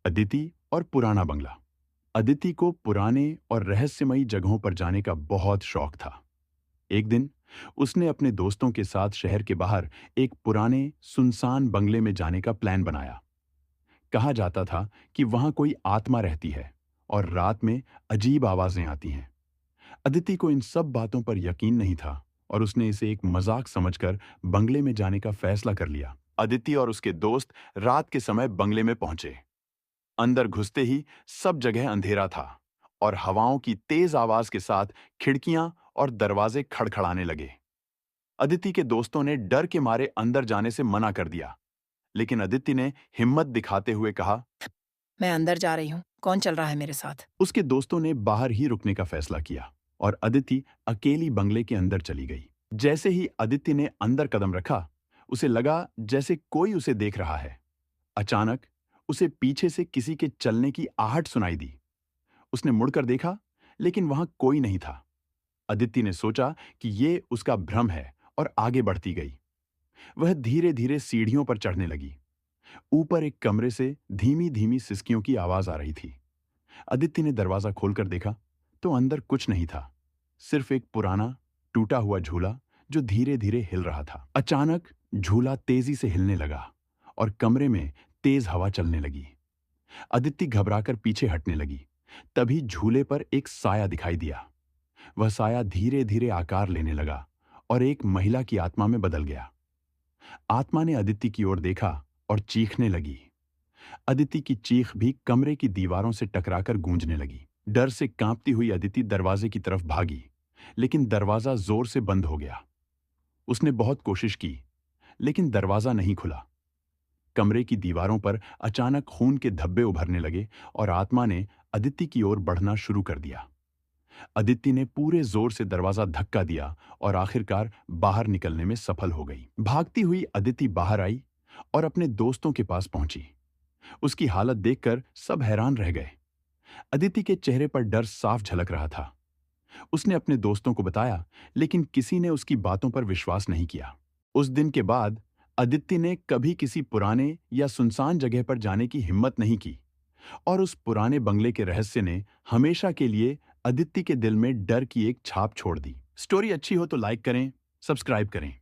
अदिति और पुराना बंगला। अदिति को पुराने और रहस्यमयी जगहों पर जाने का बहुत शौक था। एक दिन उसने अपने दोस्तों के साथ शहर के बाहर एक पुराने सुनसान बंगले में जाने का प्लान बनाया। कहा जाता था कि वहां कोई आत्मा रहती है और रात में अजीब आवाजें आती हैं। अदिति को इन सब बातों पर यकीन नहीं था और उसने इसे एक मजाक समझकर बंगले में जाने का फैसला कर लिया। अदिति और उसके दोस्त रात के समय बंगले में पहुंचे। अंदर घुसते ही सब जगह अंधेरा था और हवाओं की तेज आवाज के साथ खिड़कियां और दरवाजे खड़खड़ाने लगे। अदिति के दोस्तों ने डर के मारे अंदर जाने से मना कर दिया, लेकिन अदिति ने हिम्मत दिखाते हुए कहा। मैं अंदर जा रही हूँ। कौन चल रहा है मेरे साथ? उसके दोस्तों ने बाहर ही रुकने का फैसला किया और अदिति अकेली बंगले के अंदर चली गई। जैसे ही अदिति ने अंदर कदम रखा, उसे लगा जैसे कोई उसे देख रहा है। अचानक उसे पीछे से किसी के चलने की आहट सुनाई दी। उसने मुड़कर देखा, लेकिन वहां कोई नहीं था। अदिति ने सोचा कि ये उसका भ्रम है और आगे बढ़ती गई। वह धीरे धीरे सीढ़ियों पर चढ़ने लगी। ऊपर एक कमरे से धीमी धीमी सिसकियों की आवाज आ रही थी। अदिति ने दरवाजा खोलकर देखा तो अंदर कुछ नहीं था, सिर्फ एक पुराना टूटा हुआ झूला जो धीरे धीरे हिल रहा था। अचानक झूला तेजी से हिलने लगा और कमरे में तेज हवा चलने लगी। अदिति घबराकर पीछे हटने लगी। तभी झूले पर एक साया दिखाई दिया। वह साया धीरे धीरे आकार लेने लगा और एक महिला की आत्मा में बदल गया। आत्मा ने अदिति की ओर देखा और चीखने लगी। अदिति की चीख भी कमरे की दीवारों से टकराकर गूंजने लगी। डर से कांपती हुई अदिति दरवाजे की तरफ भागी, लेकिन दरवाजा जोर से बंद हो गया। उसने बहुत कोशिश की, लेकिन दरवाजा नहीं खुला। कमरे की दीवारों पर अचानक खून के धब्बे उभरने लगे और आत्मा ने अदिति की ओर बढ़ना शुरू कर दिया। अदिति ने पूरे जोर से दरवाजा धक्का दिया और आखिरकार बाहर निकलने में सफल हो गई। भागती हुई अदिति बाहर आई और अपने दोस्तों के पास पहुंची। उसकी हालत देखकर सब हैरान रह गए। अदिति के चेहरे पर डर साफ झलक रहा था। उसने अपने दोस्तों को बताया, लेकिन किसी ने उसकी बातों पर विश्वास नहीं किया। उस दिन के बाद अदिति ने कभी किसी पुराने या सुनसान जगह पर जाने की हिम्मत नहीं की और उस पुराने बंगले के रहस्य ने हमेशा के लिए अदिति के दिल में डर की एक छाप छोड़ दी। स्टोरी अच्छी हो तो लाइक करें, सब्सक्राइब करें।